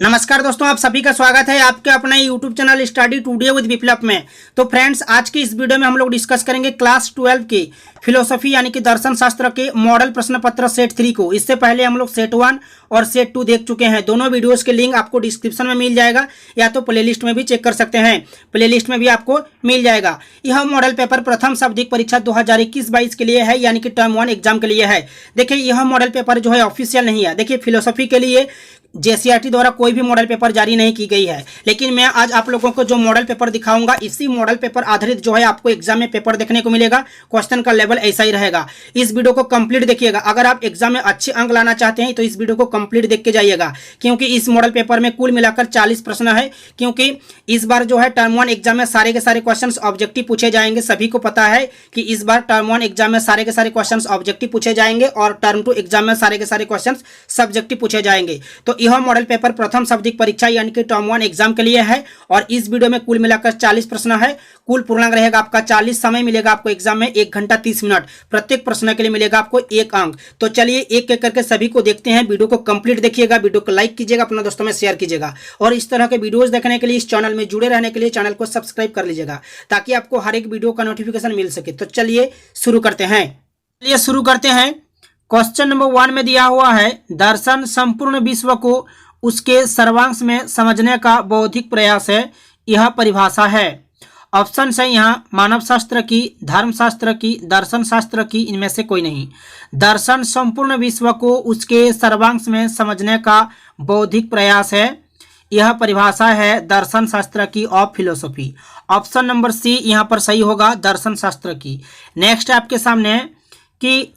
नमस्कार दोस्तों, आप सभी का स्वागत है आपके अपने YouTube channel study today with Viplav में। तो फ्रेंड्स, आज की इस वीडियो में हम लोग डिस्कस करेंगे क्लास 12 की फिलोसफी यानी कि दर्शन शास्त्र के मॉडल प्रश्न पत्र सेट 3 को। इससे पहले हम लोग सेट 1 और सेट 2 देख चुके हैं। दोनों वीडियोस के लिंक आपको डिस्क्रिप्शन में मिल जाएगा या तो प्लेलिस्ट में भी चेक कर सकते हैं, प्लेलिस्ट में भी आपको मिल जाएगा। यह मॉडल पेपर प्रथम शाब्दिक परीक्षा 2021-22 के लिए है, यानी कि टर्म 1 एग्जाम के लिए है। देखिए, यह मॉडल पेपर जो है ऑफिशियल नहीं है। देखिए, फिलोसफी के लिए जेसीईआरटी द्वारा कोई भी मॉडल पेपर जारी नहीं की गई है, लेकिन मैं आज आप लोगों को जो मॉडल पेपर दिखाऊंगा, इसी मॉडल पेपर आधारित जो है आपको एग्जाम में पेपर देखने को मिलेगा। क्वेश्चन का लेवल ऐसा ही रहेगा। इस वीडियो को कंप्लीट देखिएगा। अगर आप एग्जाम में अच्छे अंक लाना चाहते हैं तो इस वीडियो को कंप्लीट देख के जाइएगा, क्योंकि इस मॉडल पेपर में कुल मिलाकर 40 प्रश्न है। क्योंकि इस बार जो है टर्म 1 एग्जाम में सारे के सारे क्वेश्चन ऑब्जेक्टिव पूछे जाएंगे। सभी को पता है कि इस बार टर्म 1 एग्जाम में सारे के सारे क्वेश्चन ऑब्जेक्टिव पूछे जाएंगे और टर्म 2 एग्जाम में सारे के सारे क्वेश्चन सब्जेक्टिव पूछे जाएंगे। तो यह मॉडल पेपर प्रथम शाब्दिक परीक्षा यानी कि टर्म 1 एग्जाम के लिए है और इस वीडियो में कुल मिलाकर 40 प्रश्न है। कुल पूर्णांक रहेगा आपका 40। समय मिलेगा आपको एग्जाम में 1 घंटा 30 मिनट। प्रत्येक प्रश्न के लिए मिलेगा आपको 1 अंक। तो चलिए एक एक करके सभी को देखते हैं। वीडियो को कंप्लीट देखिएगा, वीडियो को लाइक कीजिएगा, अपने दोस्तों में शेयर कीजिएगा और इस तरह के वीडियोस देखने के लिए इस चैनल में जुड़े रहने के लिए चैनल को सब्सक्राइब कर लीजिएगा, ताकि आपको हर एक वीडियो का नोटिफिकेशन मिल सके। तो चलिए शुरू करते हैं। क्वेश्चन नंबर 1 में दिया हुआ है, दर्शन संपूर्ण विश्व को उसके सर्वांश में समझने का बौद्धिक प्रयास है। यह परिभाषा है। ऑप्शन है यहाँ मानव शास्त्र की, धर्मशास्त्र की, दर्शन शास्त्र की, इनमें से कोई नहीं। दर्शन संपूर्ण विश्व को उसके सर्वांश में समझने का बौद्धिक प्रयास है। यह परिभाषा है दर्शन शास्त्र की of philosophy. Option number C यहाँ पर सही होगा, दर्शन शास्त्र की। नेक्स्ट आपके सामने कि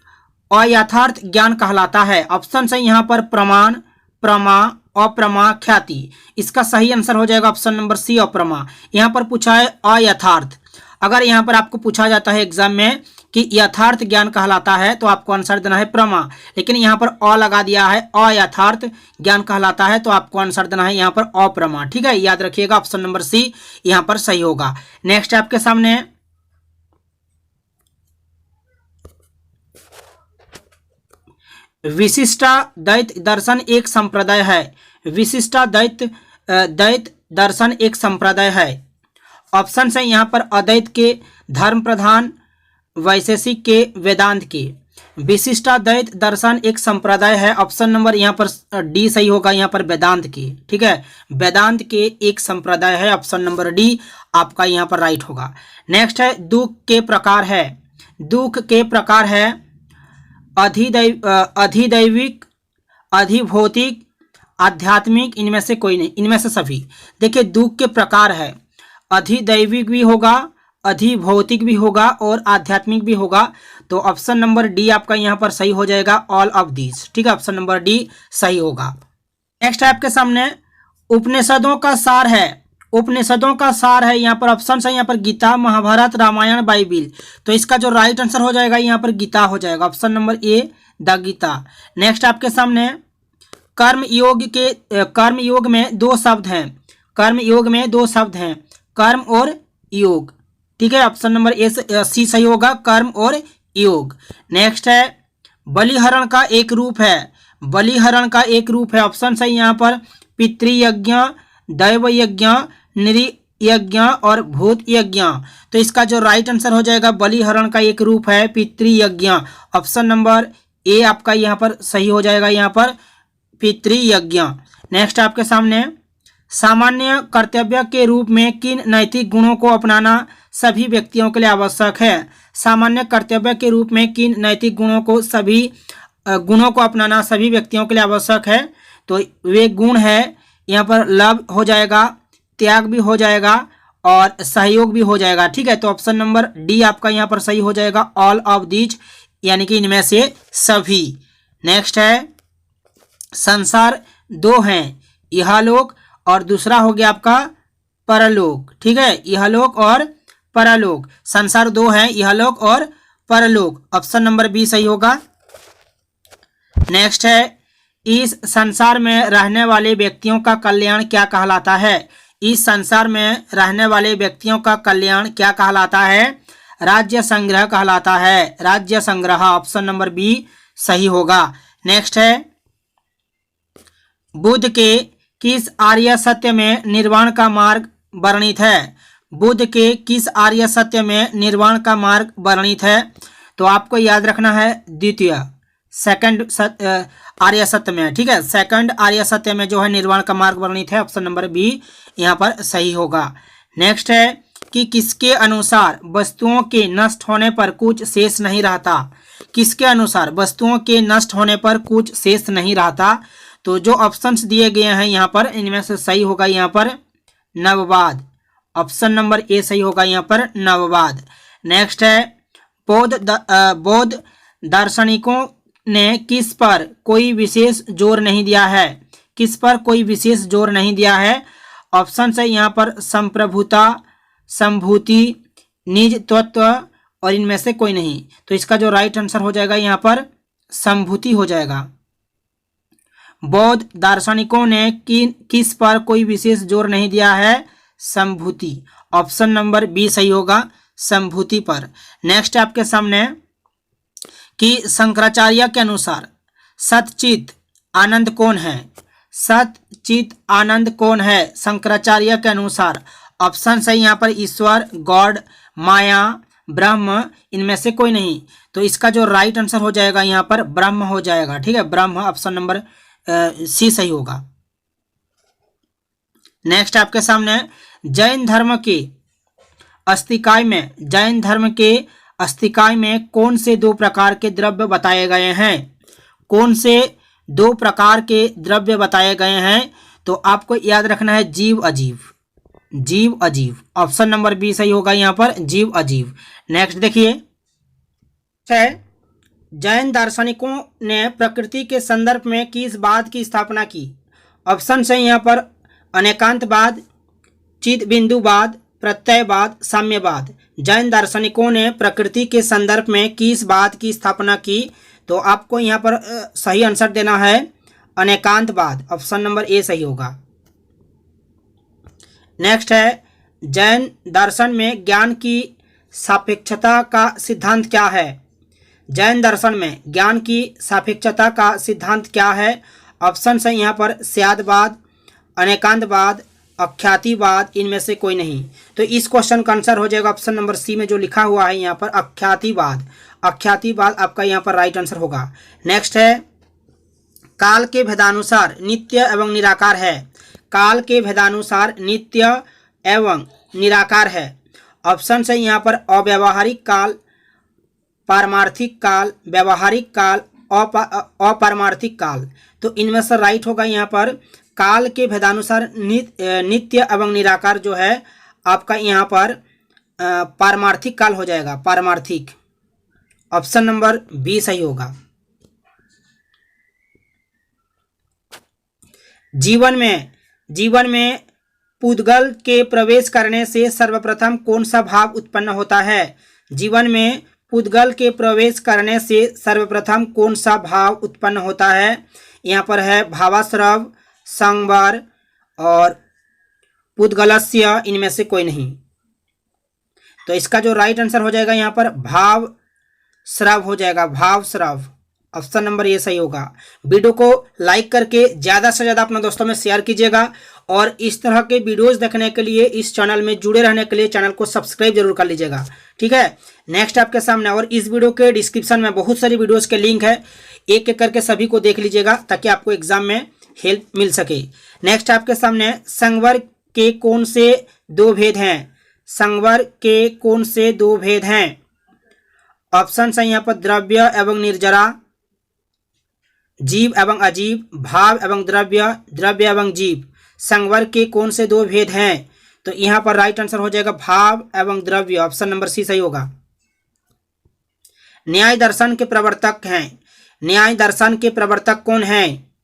अयथार्थ ज्ञान कहलाता है। ऑप्शन है यहाँ पर प्रमाण, प्रमा, अप्रमा, ख्याति। इसका सही आंसर हो जाएगा ऑप्शन नंबर सी, अप्रमा। यहाँ पर पूछा है अयथार्थ। अगर यहाँ पर आपको पूछा जाता है एग्जाम में कि यथार्थ ज्ञान कहलाता है तो आपको आंसर देना है प्रमा, लेकिन यहाँ पर अ लगा दिया है, अयथार्थ ज्ञान कहलाता है तो आपको आंसर देना है यहाँ पर अप्रमा। ठीक है, याद रखिएगा ऑप्शन नंबर सी यहाँ पर सही होगा। नेक्स्ट आपके सामने विशिष्टाद्वैत दर्शन एक संप्रदाय है। विशिष्टाद्वैत दर्शन एक संप्रदाय है। ऑप्शन है यहाँ पर अद्वैत के, धर्म प्रधान, वैशेषिक के, वेदांत के। विशिष्टाद्वैत दर्शन एक संप्रदाय है। ऑप्शन नंबर यहाँ पर डी सही होगा, यहाँ पर वेदांत के। ठीक है, वेदांत के एक संप्रदाय है। ऑप्शन नंबर डी आपका यहाँ पर राइट होगा। नेक्स्ट है दुख के प्रकार है। दुख के प्रकार है अधिदैविक, अधिभौतिक, आध्यात्मिक, इनमें से कोई नहीं, इनमें से सभी। देखिए, दुख के प्रकार है, अधिदैविक भी होगा, अधिभौतिक भी होगा और आध्यात्मिक भी होगा। तो ऑप्शन नंबर डी आपका यहाँ पर सही हो जाएगा, ऑल ऑफ दीज। ठीक है, ऑप्शन नंबर डी सही होगा। नेक्स्ट है आपके सामने उपनिषदों का सार है। उपनिषदों का सार है, यहाँ पर ऑप्शन है यहाँ पर गीता, महाभारत, रामायण, बाइबिल। तो इसका जो राइट आंसर हो जाएगा यहाँ पर गीता हो जाएगा, option number A the Gita. Next आपके सामने कर्म योग में 2 शब्द हैं। कर्म योग में 2 शब्द हैं, कर्म और योग। ठीक है, ऑप्शन नंबर ए सी सही होगा, कर्म और योग। नेक्स्ट है बलिहरण का एक रूप है। बलिहरण का एक रूप है। ऑप्शन है यहाँ पर पितृयज्ञ, दैव यज्ञ, नृयज्ञ और भूत यज्ञ। तो इसका जो राइट आंसर हो जाएगा बलिहरण का एक रूप है पितृयज्ञ। ऑप्शन नंबर ए आपका यहाँ पर सही हो जाएगा, यहाँ पर पितृयज्ञ। नेक्स्ट आपके सामने सामान्य कर्तव्य के रूप में किन नैतिक गुणों को अपनाना सभी व्यक्तियों के लिए आवश्यक है। सामान्य कर्तव्य के रूप में किन नैतिक गुणों को अपनाना सभी व्यक्तियों के लिए आवश्यक है। तो वे गुण है, यहाँ पर लव हो जाएगा, त्याग भी हो जाएगा और सहयोग भी हो जाएगा। ठीक है, तो ऑप्शन नंबर डी आपका यहाँ पर सही हो जाएगा, ऑल ऑफ दीज, यानी कि इनमें से सभी। नेक्स्ट है संसार 2 हैं, इहलोक और दूसरा हो गया आपका परलोक। ठीक है, इहलोक और परलोक। संसार 2 हैं, इहलोक और परलोक। ऑप्शन नंबर बी सही होगा। नेक्स्ट है इस संसार में रहने वाले व्यक्तियों का कल्याण क्या कहलाता है। इस संसार में रहने वाले व्यक्तियों का कल्याण क्या कहलाता है। राज्य संग्रह कहलाता है, राज्य संग्रह। ऑप्शन नंबर बी सही होगा। नेक्स्ट है बुद्ध के किस आर्य सत्य में निर्वाण का मार्ग वर्णित है? बुद्ध के किस आर्य सत्य में निर्वाण का मार्ग वर्णित है? तो आपको याद रखना है द्वितीय, सेकंड आर्य सत्य में, ठीक है। सेकंड आर्य सत्य में जो है निर्वाण का मार्ग वर्णित है। ऑप्शन नंबर बी यहाँ पर सही होगा। नेक्स्ट है कि किसके अनुसार वस्तुओं के नष्ट होने पर कुछ शेष नहीं रहता? किसके अनुसार वस्तुओं के नष्ट होने पर कुछ शेष नहीं रहता? तो जो ऑप्शंस दिए गए हैं यहाँ पर, इनमें से सही होगा यहाँ पर नववाद। ऑप्शन नंबर ए सही होगा यहाँ पर नववाद। नेक्स्ट है बौद्ध दार्शनिकों ने किस पर कोई विशेष जोर नहीं दिया है? किस पर कोई विशेष जोर नहीं दिया है? ऑप्शन है यहाँ पर संप्रभुता, संभूति, निज तत्व और इनमें से कोई नहीं। तो इसका जो राइट आंसर हो जाएगा यहाँ पर संभूति हो जाएगा। बौद्ध दार्शनिकों ने किस पर कोई विशेष जोर नहीं दिया है? संभूति। ऑप्शन नंबर बी सही होगा, संभूति पर। नेक्स्ट आपके सामने कि शंकराचार्य के अनुसार सतचित आनंद कौन है? सतचित आनंद कौन है शंकराचार्य के अनुसार? ऑप्शन है यहाँ पर ईश्वर, गॉड, माया, ब्रह्म, इनमें से कोई नहीं। तो इसका जो राइट आंसर हो जाएगा यहाँ पर ब्रह्म हो जाएगा, ठीक है। ब्रह्म ऑप्शन नंबर सी सही होगा। नेक्स्ट आपके सामने जैन धर्म के अस्तिकाय में, जैन धर्म के अस्तिकाय में कौन से दो प्रकार के द्रव्य बताए गए हैं? कौन से दो प्रकार के द्रव्य बताए गए हैं? तो आपको याद रखना है जीव अजीव, जीव अजीव। ऑप्शन नंबर बी सही होगा यहाँ पर जीव अजीव। नेक्स्ट देखिए, जैन दार्शनिकों ने प्रकृति के संदर्भ में किस बात की स्थापना की? ऑप्शन है यहाँ पर अनेकांतवाद, चित्बिंदुवाद, प्रत्ययवाद, साम्यवाद। जैन दार्शनिकों ने प्रकृति के संदर्भ में किस बात की स्थापना की? तो आपको यहाँ पर सही आंसर देना है अनेकांतवाद। ऑप्शन नंबर ए सही होगा। नेक्स्ट है जैन दर्शन में ज्ञान की सापेक्षता का सिद्धांत क्या है? जैन दर्शन में ज्ञान की सापेक्षता का सिद्धांत क्या है? ऑप्शन है यहाँ पर स्यादवाद, अनेकांतवाद, अख्यातिवाद, इनमें से कोई नहीं। तो इस क्वेश्चन का आंसर हो जाएगा ऑप्शन नंबर सी में जो लिखा हुआ है यहाँ पर अख्यातिवाद। अख्यातिवाद आपका यहाँ पर राइट आंसर होगा। नेक्स्ट है काल के भेदानुसार नित्य एवं निराकार है। काल के भेदानुसार नित्य एवं निराकार है। ऑप्शन है यहाँ पर अव्यावहारिक काल, पारमार्थिक काल, व्यावहारिक काल, अपारमार्थिक काल। तो इनमें से राइट होगा यहाँ पर काल के भेदानुसार नित्य एवं निराकार जो है आपका यहाँ पर पारमार्थिक काल हो जाएगा, पारमार्थिक। ऑप्शन नंबर बी सही होगा। जीवन में पुद्गल के प्रवेश करने से सर्वप्रथम कौन सा भाव उत्पन्न होता है? जीवन में पुद्गल के प्रवेश करने से सर्वप्रथम कौन सा भाव उत्पन्न होता है? यहाँ पर है भावाश्रव, संवर और पुद्गलस्य, इनमें से कोई नहीं। तो इसका जो राइट आंसर हो जाएगा यहाँ पर भाव श्रव हो जाएगा, भाव श्रव। ऑप्शन नंबर ये सही होगा। वीडियो को लाइक करके ज़्यादा से ज़्यादा अपने दोस्तों में शेयर कीजिएगा और इस तरह के वीडियोस देखने के लिए, इस चैनल में जुड़े रहने के लिए चैनल को सब्सक्राइब जरूर कर लीजिएगा, ठीक है। नेक्स्ट आपके सामने, और इस वीडियो के डिस्क्रिप्शन में बहुत सारी वीडियोस के लिंक है, एक एक करके सभी को देख लीजिएगा ताकि आपको एग्जाम में हेल्प मिल सके। नेक्स्ट आपके सामने संवर के कौन से दो भेद हैं? संवर के कौन से दो भेद हैं? ऑप्शन है यहाँ पर द्रव्य एवं निर्जरा, जीव एवं अजीव, भाव एवं द्रव्य, द्रव्य एवं जीव। संवर के कौन से दो भेद हैं? तो यहाँ पर राइट आंसर हो जाएगा भाव एवं द्रव्य। ऑप्शन नंबर सी सही होगा। न्याय दर्शन के प्रवर्तक हैं। न्याय दर्शन के प्रवर्तक कौन है?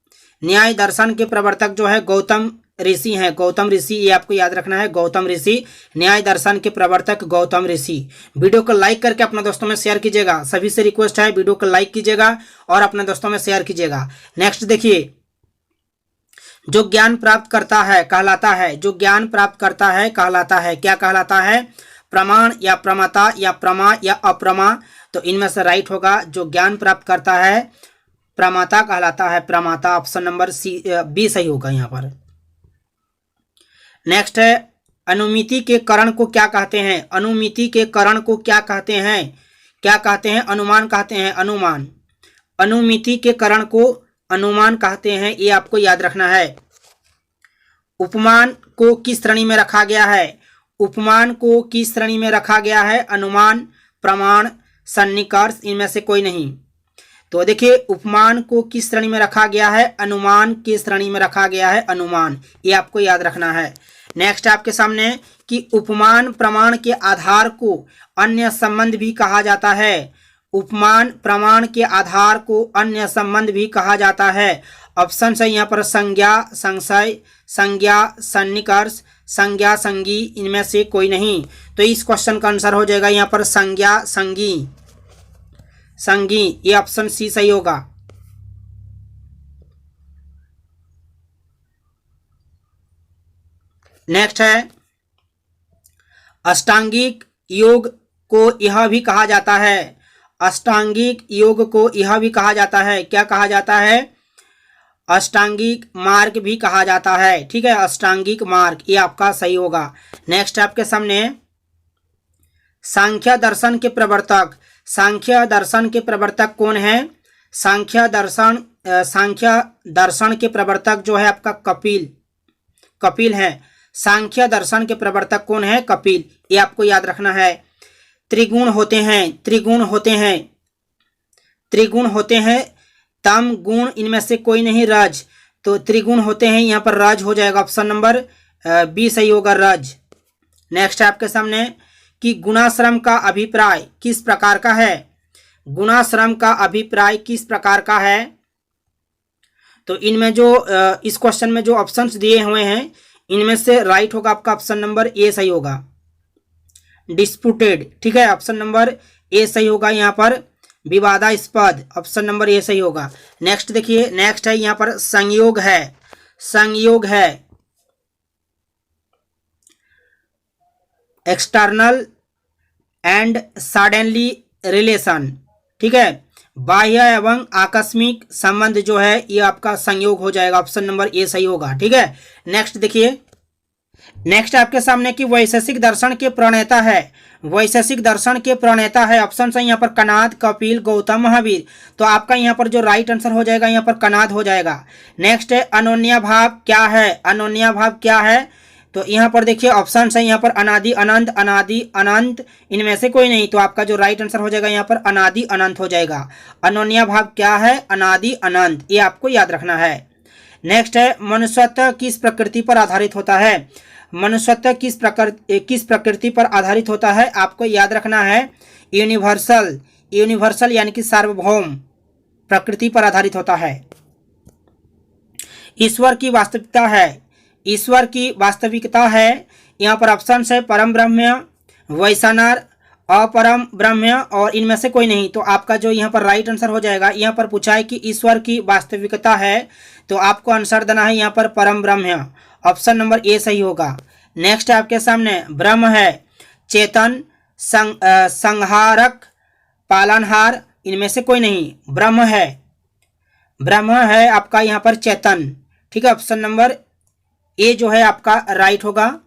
न्याय दर्शन के प्रवर्तक जो है गौतम ऋषि हैं। गौतम ऋषि, ये आपको याद रखना है, गौतम ऋषि। न्याय दर्शन के प्रवर्तक गौतम ऋषि। वीडियो को लाइक करके अपने दोस्तों में शेयर कीजिएगा। सभी से रिक्वेस्ट है वीडियो को लाइक कीजिएगा और अपने दोस्तों में शेयर कीजिएगा। नेक्स्ट देखिए, जो ज्ञान प्राप्त करता है कहलाता है, जो ज्ञान प्राप्त करता है कहलाता है, क्या कहलाता है? प्रमाण या प्रमाता या प्रमा या अप्रमा। तो इनमें से राइट होगा जो ज्ञान प्राप्त करता है प्रमाता कहलाता है, प्रमाता। ऑप्शन नंबर सी बी सही होगा यहाँ पर। नेक्स्ट है अनुमिति के करण को क्या कहते हैं? अनुमिति के करण को क्या कहते हैं? क्या कहते हैं? अनुमान कहते हैं, अनुमान। अनुमिति के करण को अनुमान कहते हैं, ये आपको याद रखना है। उपमान को किस श्रेणी में रखा गया है? उपमान को किस श्रेणी में रखा गया है? अनुमान, प्रमाण, सन्निकर्ष, इनमें से कोई नहीं। तो देखिए उपमान को किस श्रेणी में रखा गया है? अनुमान की श्रेणी में रखा गया है, अनुमान, ये आपको याद रखना है। नेक्स्ट आपके सामने कि उपमान प्रमाण के आधार को अन्य संबंध भी कहा जाता है। उपमान प्रमाण के आधार को अन्य संबंध भी कहा जाता है। ऑप्शन है यहाँ पर संज्ञा, संशय, संज्ञा, सन्निकर्ष, संज्ञा, संगी, इनमें से कोई नहीं। तो इस क्वेश्चन का आंसर हो जाएगा यहाँ पर संज्ञा, संगी, संगी, ये ऑप्शन सी सही होगा। नेक्स्ट है अष्टांगिक योग को यह भी कहा जाता है। अष्टांगिक योग को यह भी कहा जाता है, क्या कहा जाता है? अष्टांगिक मार्ग भी कहा जाता है। ठीक है, अष्टांगिक मार्ग, ये आपका सही होगा। नेक्स्ट आपके सामने सांख्य दर्शन के प्रवर्तक, सांख्य दर्शन के प्रवर्तक कौन है? सांख्य दर्शन के प्रवर्तक जो है आपका कपिल, कपिल है। सांख्य दर्शन के प्रवर्तक कौन है? कपिल, ये आपको याद रखना है। त्रिगुण होते हैं, त्रिगुण होते हैं, त्रिगुण होते हैं, तम गुण, इनमें से कोई नहीं, रज। तो त्रिगुण होते हैं, यहाँ पर रज हो जाएगा, ऑप्शन नंबर बी सही होगा, रज। नेक्स्ट आपके सामने कि गुणाश्रम का अभिप्राय किस प्रकार का है? गुणाश्रम का अभिप्राय किस प्रकार का है? तो इनमें जो इस क्वेश्चन में जो ऑप्शंस दिए हुए हैं, इनमें से राइट होगा आपका ऑप्शन नंबर ए सही होगा, डिस्प्यूटेड। ठीक है, ऑप्शन नंबर ए सही होगा यहाँ पर, विवादास्पद, ऑप्शन नंबर ए सही होगा। नेक्स्ट देखिए, नेक्स्ट है यहाँ पर संयोग है, संयोग है, एक्सटर्नल एंड सडनली रिलेशन। ठीक है, बाह्य एवं आकस्मिक संबंध जो है ये आपका संयोग हो जाएगा, ऑप्शन नंबर ए सही होगा। ठीक है, नेक्स्ट देखिए, नेक्स्ट आपके सामने कि वैशेषिक दर्शन के प्रणेता है, वैशेषिक दर्शन के प्रणेता है, ऑप्शन है यहाँ पर कनाद, कपिल, गौतम, महावीर। तो आपका यहाँ पर जो राइट आंसर हो जाएगा यहाँ पर कनाद हो जाएगा। नेक्स्ट है अनोन्या भाव क्या है? अनोन्या भाव क्या है? तो यहाँ पर देखिए ऑप्शन है यहाँ पर अनादि अनंत, अनादि अनंत, इनमें से कोई नहीं। तो आपका जो राइट आंसर हो जाएगा यहाँ पर अनादि अनंत हो जाएगा। अनोन्या भाव क्या है? अनादि अनंत, ये आपको याद रखना है। नेक्स्ट है मनुष्यत्व किस प्रकृति पर आधारित होता है? मनुष्यत्व किस प्रकृति पर आधारित होता है? आपको याद रखना है यूनिवर्सल, यूनिवर्सल यानी कि सार्वभौम प्रकृति पर आधारित होता है। ईश्वर की वास्तविकता है, ईश्वर की वास्तविकता है, यहाँ पर ऑप्शन है परम ब्रह्म, वैश्वानर, अपरम ब्रह्म, और इनमें से कोई नहीं। तो आपका जो यहाँ पर राइट आंसर हो जाएगा, यहाँ पर पूछा है कि ईश्वर की वास्तविकता है, तो आपको आंसर देना है यहाँ पर परम ब्रह्म, ऑप्शन नंबर ए सही होगा। नेक्स्ट आपके सामने ब्रह्म है, चेतन, संहारक, पालनहार, इनमें से कोई नहीं, ब्रह्म है, ब्रह्म है आपका यहाँ पर चेतन। ठीक है, ऑप्शन नंबर ए जो है आपका राइट होगा,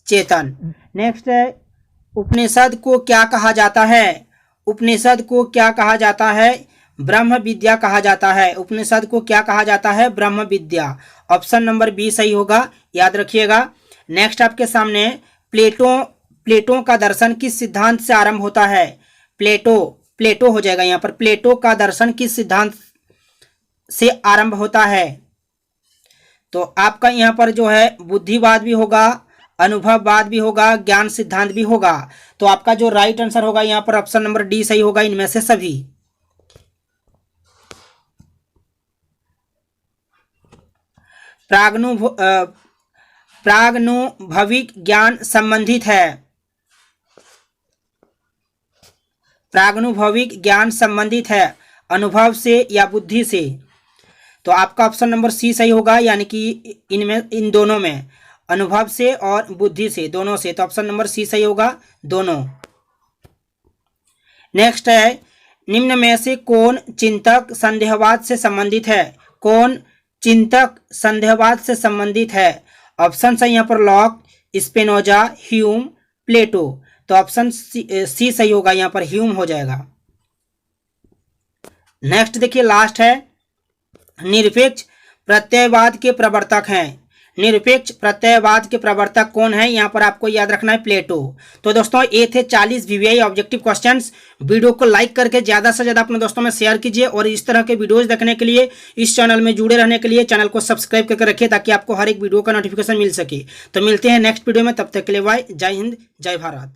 चेतन। नेक्स्ट है उपनिषद को क्या कहा जाता है? उपनिषद को क्या कहा जाता है? ब्रह्म विद्या कहा जाता है। उपनिषद को क्या कहा जाता है? ब्रह्म विद्या, ऑप्शन नंबर बी सही होगा, याद रखिएगा। नेक्स्ट आपके सामने प्लेटो का दर्शन किस सिद्धांत से आरंभ होता है? प्लेटो हो जाएगा यहाँ पर, प्लेटो का दर्शन किस सिद्धांत से आरंभ होता है? तो आपका यहाँ पर जो है बुद्धिवाद भी होगा, अनुभववाद भी होगा, ज्ञान सिद्धांत भी होगा। तो आपका जो राइट आंसर होगा यहाँ पर ऑप्शन नंबर डी सही होगा, इनमें से सभी। प्रागनुभविक ज्ञान संबंधित है, प्रागनुभविक ज्ञान संबंधित है अनुभव से या बुद्धि से। तो आपका ऑप्शन नंबर सी सही होगा, यानी कि इनमें, इन दोनों में, अनुभव से और बुद्धि से, दोनों से। तो ऑप्शन नंबर सी सही होगा, दोनों। नेक्स्ट है निम्न में से कौन चिंतक संदेहवाद से संबंधित है? कौन चिंतक संदेहवाद से संबंधित है? ऑप्शन है यहाँ पर लॉक, स्पिनोजा, ह्यूम, प्लेटो। तो ऑप्शन सी सही होगा, यहाँ पर ह्यूम हो जाएगा। नेक्स्ट देखिए लास्ट है, निरपेक्ष प्रत्ययवाद के प्रवर्तक हैं। निरपेक्ष प्रत्ययवाद के प्रवर्तक कौन है, यहाँ पर आपको याद रखना है प्लेटो। तो दोस्तों ये थे 40 वीवीआई ऑब्जेक्टिव क्वेश्चंस। वीडियो को लाइक करके ज़्यादा से ज़्यादा अपने दोस्तों में शेयर कीजिए और इस तरह के वीडियोस देखने के लिए, इस चैनल में जुड़े रहने के लिए चैनल को सब्सक्राइब करके रखिए ताकि आपको हर एक वीडियो का नोटिफिकेशन मिल सके। तो मिलते हैं नेक्स्ट वीडियो में, तब तक के लिए बाय। जय हिंद, जय भारत।